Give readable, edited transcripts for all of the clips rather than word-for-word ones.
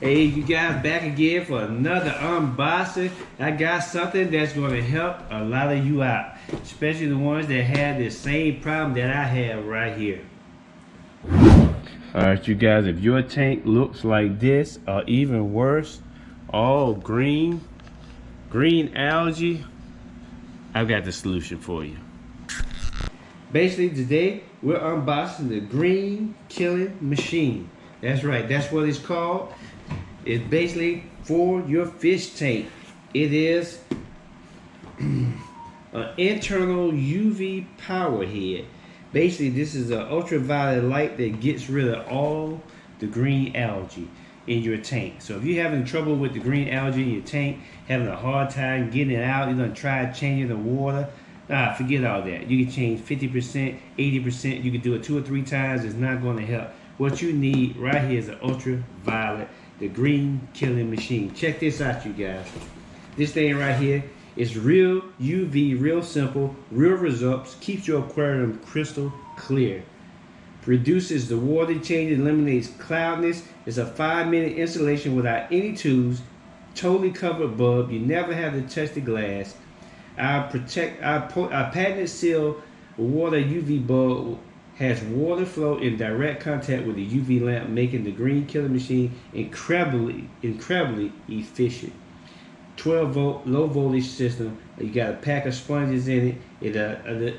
Hey, you guys, back again for another unboxing. I got something that's going to help a lot of you out, especially the ones that had the same problem that I have right here. Alright, you guys, if your tank looks like this or even worse, all green algae, I've got the solution for you. Basically, today we're unboxing the green killing machine. That's right, that's what it's called. It's basically for your fish tank. It is an internal UV power head. Basically, this is an ultraviolet light that gets rid of all the green algae in your tank. So if you're having trouble with the green algae in your tank, having a hard time getting it out, you're gonna try changing the water, forget all that. You can change 50%, 80%. You can do it 2 or 3 times. It's not going to help. What you need right here is an ultraviolet, the green killing machine. Check this out, you guys. This thing right here is real UV, real simple, real results. Keeps your aquarium crystal clear. Reduces the water change, eliminates cloudiness. It's a 5-minute installation without any tubes. Totally covered bulb. You never have to touch the glass. Our patented seal water UV bulb has water flow in direct contact with the UV lamp, making the green killing machine incredibly efficient. 12-volt low voltage system. You got a pack of sponges in it.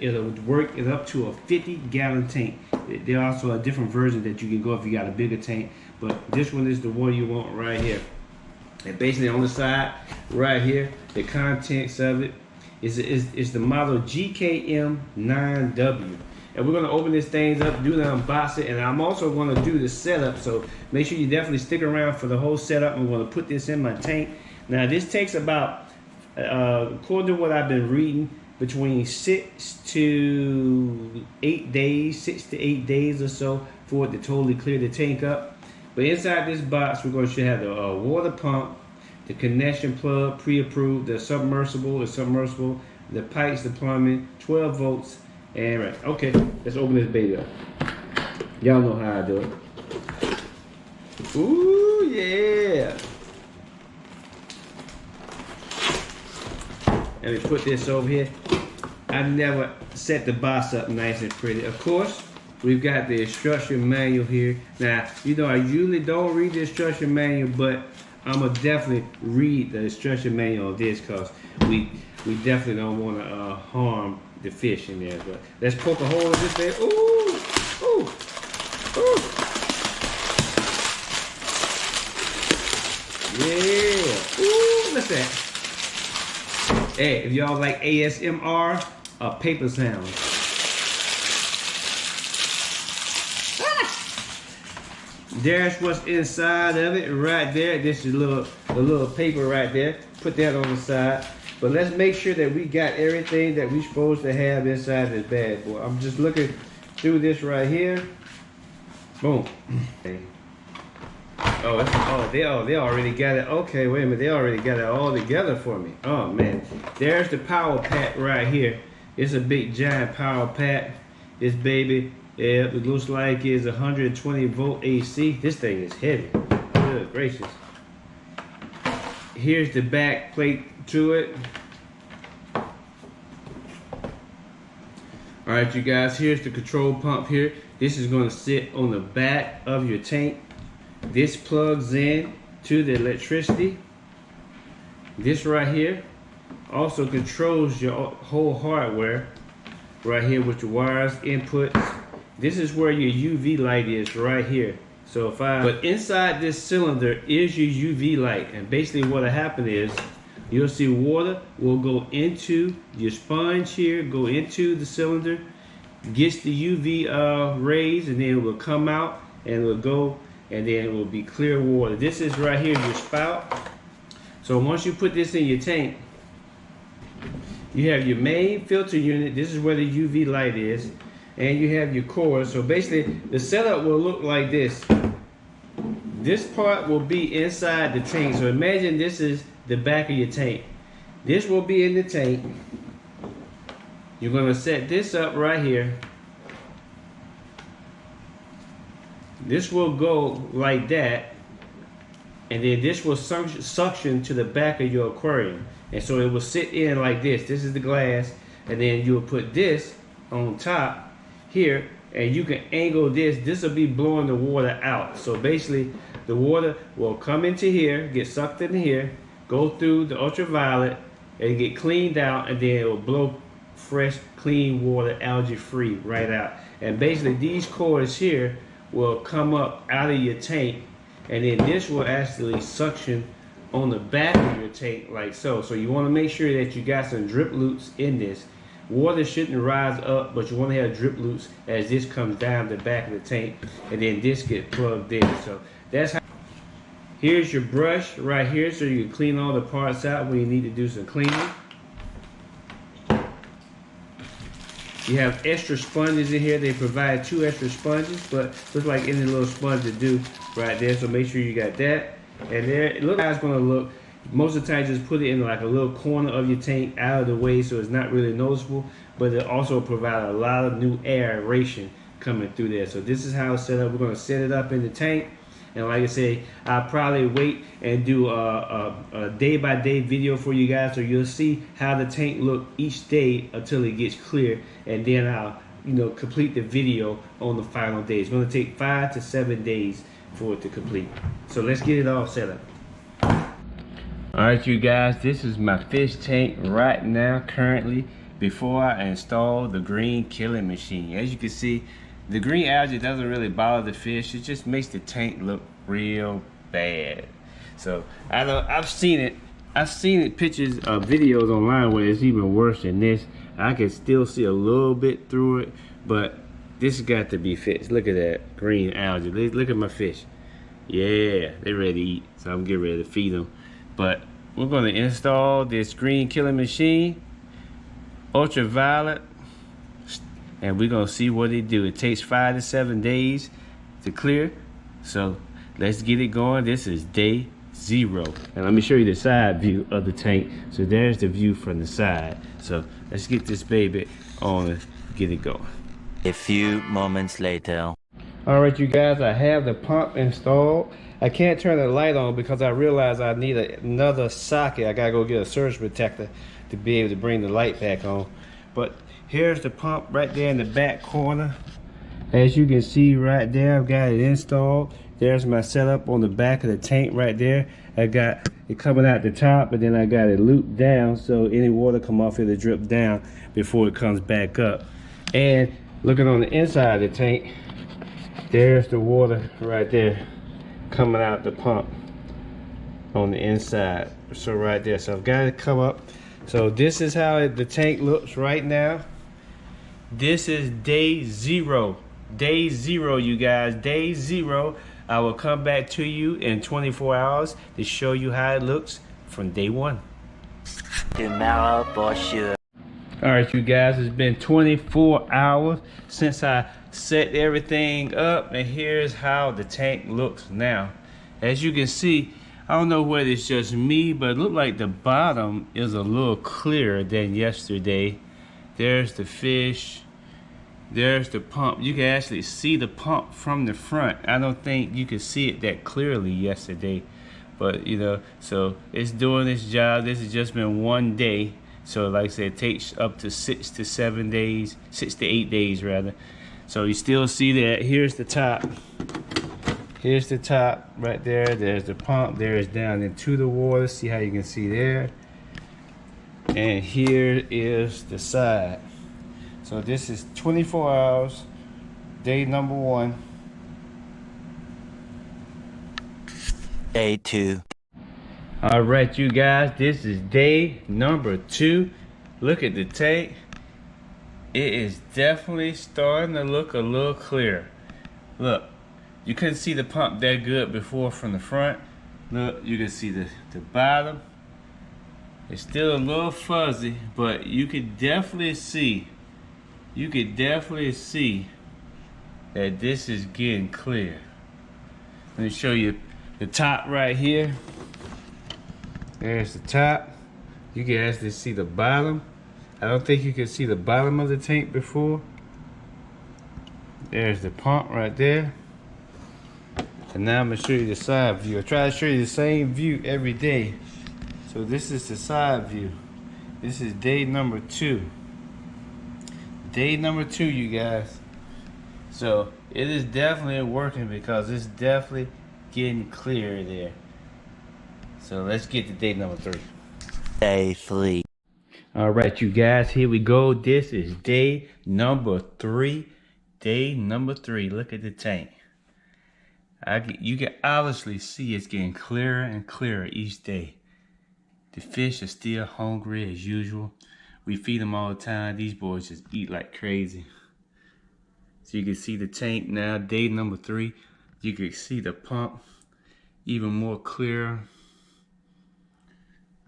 It'll work it up to a 50-gallon tank. There's also a different version that you can go if you got a bigger tank, but this one is the one you want right here. And basically on the side right here, the contents of it is the model GKM9W. And we're going to open this thing up, do the unboxing, and I'm also going to do the setup. So make sure you definitely stick around for the whole setup. I'm going to put this in my tank. Now this takes about, according to what I've been reading, between 6 to 8 days, 6 to 8 days or so for it to totally clear the tank up. But inside this box, we're going to have the water pump, the connection plug, pre-approved, the submersible, the pipes, the plumbing, 12 volts, and right. Okay, let's open this baby up. Y'all know how I do it. Ooh, yeah. Let me put this over here. I never set the box up nice and pretty. Of course, we've got the instruction manual here. Now, you know I usually don't read the instruction manual, but I'm gonna definitely read the instruction manual on this because we definitely don't want to harm the fish in there. But let's poke a hole in this thing. Ooh, ooh, ooh. Yeah. Ooh, what's that? Hey, if y'all like ASMR, paper sounds. There's what's inside of it right there. This is a little paper right there. Put that on the side. But let's make sure that we got everything that we're supposed to have inside this bad boy. I'm just looking through this right here. Boom. Oh, they already got it. Okay, wait a minute. They already got it all together for me. Oh man, there's the power pack right here. It's a big giant power pack. This baby, yeah, it looks like it's 120 volt AC. This thing is heavy. Good gracious. Here's the back plate to it. All right, you guys. Here's the control pump here. This is going to sit on the back of your tank. This plugs in to the electricity. This right here also controls your whole hardware right here with your wires, inputs. This is where your UV light is right here. So but inside this cylinder is your UV light, and basically what will happen is you'll see water will go into your sponge here, go into the cylinder, gets the UV rays, and then it will come out and it will go, and then it will be clear water. This is right here your spout. So once you put this in your tank, you have your main filter unit. This is where the UV light is, and you have your core. So basically the setup will look like this. This part will be inside the tank. So imagine this is the back of your tank. This will be in the tank. You're going to set this up right here. This will go like that. and then this will suction to the back of your aquarium, and so it will sit in like this. This is the glass, and then you'll put this on top here, and you can angle this. This will be blowing the water out. So basically the water will come into here, get sucked in here, go through the ultraviolet, and get cleaned out, and then it will blow fresh, clean water, algae free right out. And basically these cords here will come up out of your tank, and then this will actually suction on the back of your tank like so. So you want to make sure that you got some drip loops in this. Water shouldn't rise up, but you want to have drip loops as this comes down the back of the tank, and then this gets plugged in. So that's how. Here's your brush right here, so you can clean all the parts out when you need to do some cleaning. You have extra sponges in here. They provide 2 extra sponges, but looks like any little sponge to do right there. So make sure you got that. And there, it looks like how it's gonna look. Most of the time, just put it in like a little corner of your tank, out of the way, so it's not really noticeable. But it also provides a lot of new aeration coming through there. So this is how it's set up. We're gonna set it up in the tank. And like I say, I'll probably wait and do a day-by-day video for you guys, so you'll see how the tank look each day until it gets clear, and then I'll complete the video on the final day. It's going to take 5 to 7 days for it to complete. So let's get it all set up. All right, you guys, this is my fish tank right now, currently, before I install the green killing machine. As you can see, the green algae doesn't really bother the fish. It just makes the tank look real bad. So I know I've seen it pictures of videos online where it's even worse than this. I can still see a little bit through it, but this has got to be fixed. Look at that green algae. Look at my fish. Yeah, they're ready to eat, so I'm getting ready to feed them. But we're going to install this green killing machine, ultraviolet, and we're gonna see what it do. It takes 5 to 7 days to clear, so let's get it going. This is day 0, and let me show you the side view of the tank. So there's the view from the side. So let's get this baby on and get it going. A few moments later. All right, you guys, I have the pump installed. I can't turn the light on because I realize I need another socket. I gotta go get a surge protector to be able to bring the light back on. But here's the pump right there in the back corner. As you can see right there, I've got it installed. There's my setup on the back of the tank right there. I got it coming out the top, and then I got it looped down so any water come off it'll drip down before it comes back up. And looking on the inside of the tank, there's the water right there coming out the pump on the inside. So right there, so I've got it come up. So this is how the tank looks right now. This is day 0. Day 0, you guys. Day 0. I will come back to you in 24 hours to show you how it looks from day 1. Tomorrow for sure. Alright, you guys, it's been 24 hours since I set everything up, and here's how the tank looks now. As you can see, I don't know whether it's just me, but it looked like the bottom is a little clearer than yesterday. There's the fish. There's the pump. You can actually see the pump from the front. I don't think you could see it that clearly yesterday, but so it's doing its job. This has just been 1 day. So like I said, it takes up to 6 to 7 days, 6 to 8 days rather. So you still see that. Here's the top. Here's the top right there. There's the pump. There's down into the water. See how you can see there. And here is the side. So this is 24 hours, day number 1. Day 2. All right, you guys, this is day number 2. Look at the tank. It is definitely starting to look a little clearer. Look, you couldn't see the pump that good before from the front. Look, you can see the bottom. It's still a little fuzzy, but you could definitely see. You could definitely see that this is getting clear. Let me show you the top right here. There's the top. You can actually see the bottom. I don't think you could see the bottom of the tank before. There's the pump right there. And now I'm gonna show you the side view. I try to show you the same view every day. So this is the side view. This is day number 2. Day number 2, you guys. So it is definitely working because it's definitely getting clear there. So let's get to day number 3. Day 3. All right, you guys, here we go. This is day number 3. Day number 3. Look at the tank. You can obviously see it's getting clearer and clearer each day. The fish are still hungry as usual. We feed them all the time. These boys just eat like crazy. So you can see the tank now, day number 3. You can see the pump even more clearer.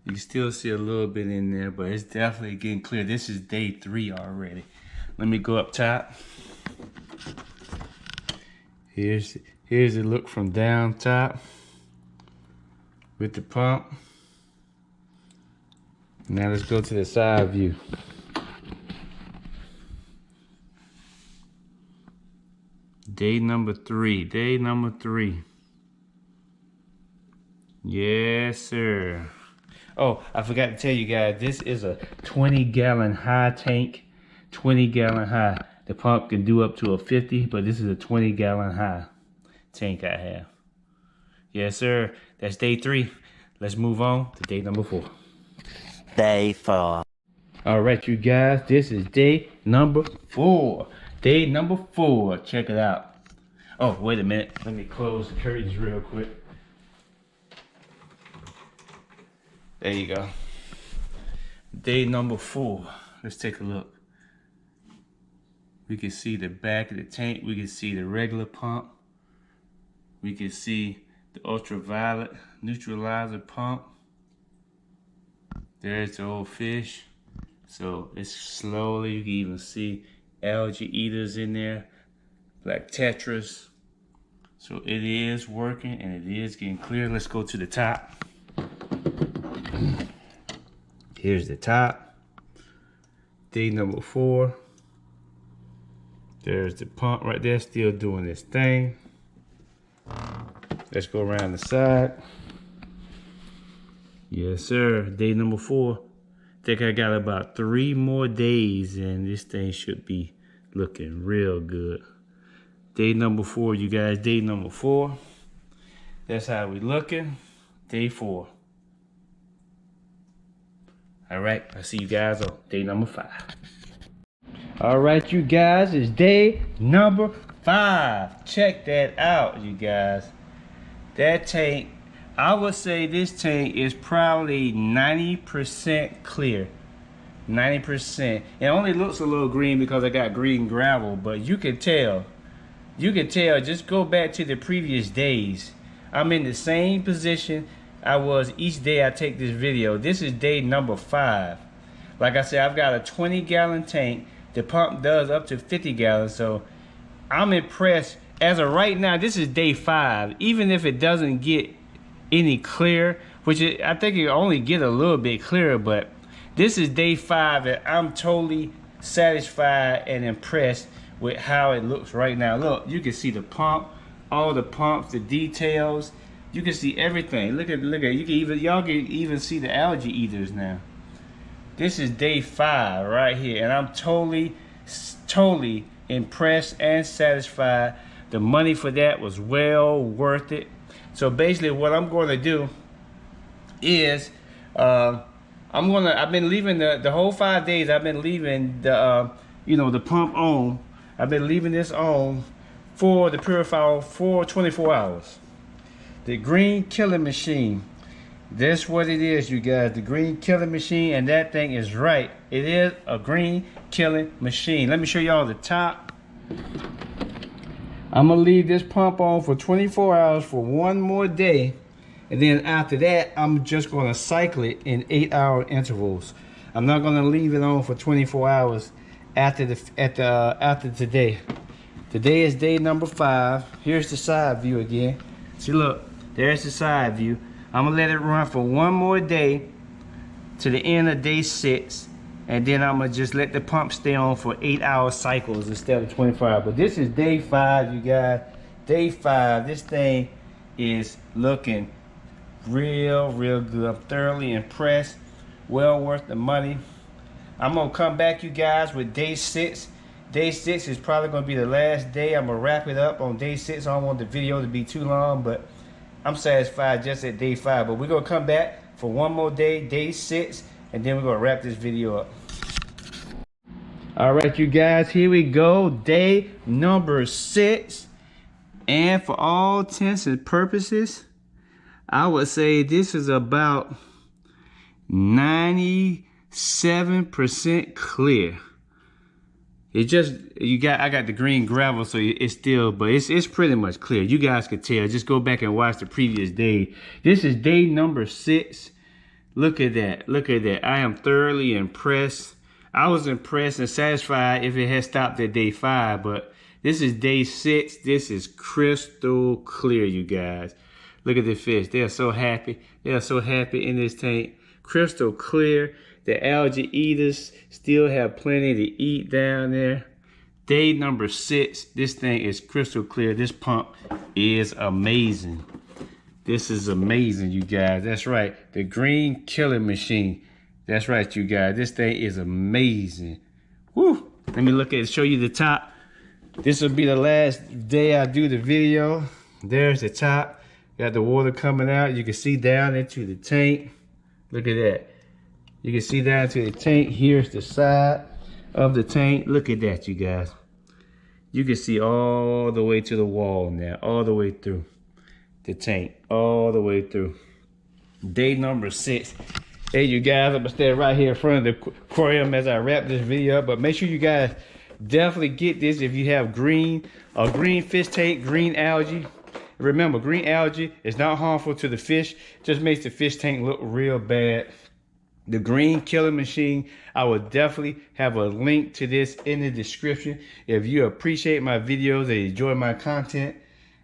You can still see a little bit in there, but it's definitely getting clear. This is day 3 already. Let me go up top. Here's the look from down top with the pump. Now let's go to the side view. Day number 3. Day number 3. Yes, sir. Oh, I forgot to tell you guys, this is a 20-gallon high tank. 20-gallon high. The pump can do up to a 50, but this is a 20-gallon high tank I have. Yes, sir. That's day 3. Let's move on to day number 4. Day 4. All right, you guys, this is day number 4. Day number 4. Check it out. Oh, wait a minute. Let me close the curtains real quick. There you go. Day number 4. Let's take a look. We can see the back of the tank. We can see the regular pump. We can see the ultraviolet neutralizer pump. There's the old fish. So it's slowly, you can even see algae eaters in there, like tetras. So it is working and it is getting clear. Let's go to the top. Here's the top. Day number 4. There's the pump right there, still doing this thing. Let's go around the side. Yes, sir. Day number 4. I think I got about 3 more days and this thing should be looking real good. Day number 4, you guys. Day number 4. That's how we looking. Day 4. All right, I'll see you guys on day number 5. All right, you guys, it's day number 5. Check that out, you guys. That tank, I would say this tank is probably 90% clear. 90%. It only looks a little green because I got green gravel, but you can tell. You can tell, just go back to the previous days. I'm in the same position I was each day I take this video. This is day number 5. Like I said, I've got a 20-gallon tank. The pump does up to 50 gallons, so I'm impressed. As of right now, this is day 5. Even if it doesn't get any clear, I think it only get a little bit clearer, but this is day 5 and I'm totally satisfied and impressed with how it looks right now. Look, you can see the pump, all the pumps, the details. You can see everything. Look at y'all can even see the algae eaters now. This is day 5 right here, and I'm totally impressed and satisfied. The money for that was well worth it. So basically what I'm going to do is I've been leaving the whole 5 days. I've been leaving the the pump on. I've been leaving this on for the purifier for 24 hours. The green killing machine. That's what it is, you guys. The green killing machine, and that thing is right. It is a green killing machine. Let me show y'all the top. I'm gonna leave this pump on for 24 hours for 1 more day, and then after that, I'm just gonna cycle it in 8-hour intervals. I'm not gonna leave it on for 24 hours after today. Today is day number 5. Here's the side view again. See, look, there's the side view. I'm gonna let it run for 1 more day to the end of day 6, and then I'm gonna just let the pump stay on for 8-hour cycles instead of 24 hours. But this is day 5, you guys. Day 5. This thing is looking real good. I'm thoroughly impressed. Well worth the money. I'm gonna come back, you guys, with day 6. Day 6 is probably gonna be the last day. I'm gonna wrap it up on day 6. I don't want the video to be too long, but I'm satisfied just at day 5. But we're gonna come back for one more day, day 6, and then we're gonna wrap this video up. All right, you guys, here we go. Day number 6. And for all intents and purposes, I would say this is about 97% clear. It just, I got the green gravel, so it's still, but it's pretty much clear. You guys could tell. Just go back and watch the previous day. This is day number 6. Look at that. Look at that. I am thoroughly impressed. I was impressed and satisfied if it had stopped at day 5, but this is day 6. This is crystal clear, you guys. Look at the fish. They are so happy. They are so happy in this tank. Crystal clear. The algae eaters still have plenty to eat down there. Day number 6. This thing is crystal clear. This pump is amazing. This is amazing, you guys. That's right. The green killing machine. That's right, you guys. This thing is amazing. Woo. Let me look at it, show you the top. This will be the last day I do the video. There's the top. Got the water coming out. You can see down into the tank. Look at that. You can see down to the tank. Here's the side of the tank. Look at that, you guys. You can see all the way to the wall now. All the way through the tank. All the way through. Day number 6. Hey, you guys, I'm going to stand right here in front of the aquarium as I wrap this video up. But make sure you guys definitely get this if you have green fish tank, green algae. Remember, green algae is not harmful to the fish. Just makes the fish tank look real bad. The green killing machine, I will definitely have a link to this in the description. If you appreciate my videos and enjoy my content,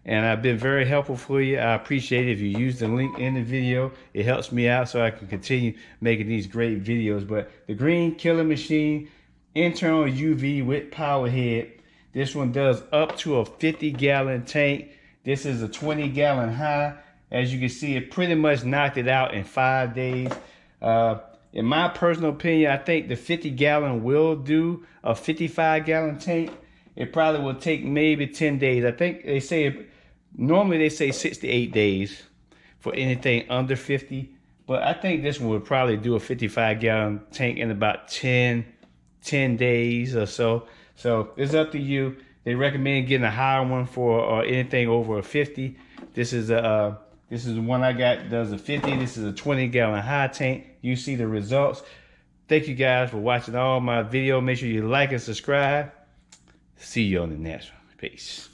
and I've been very helpful for you, I appreciate it if you use the link in the video. It helps me out so I can continue making these great videos. But the green killing machine, internal UV with power head. This one does up to a 50-gallon tank. This is a 20-gallon high. As you can see, it pretty much knocked it out in 5 days. In my personal opinion, I think the 50-gallon will do a 55-gallon tank. It probably will take maybe 10 days. I think they say, normally they say 6 to 8 days for anything under 50. But I think this one would probably do a 55-gallon tank in about 10 days or so. So it's up to you. They recommend getting a higher one for anything over a 50. This is the one I got, does a 50. This is a 20-gallon high tank. You see the results. Thank you guys for watching all my video. Make sure you like and subscribe. See you on the next one. Peace.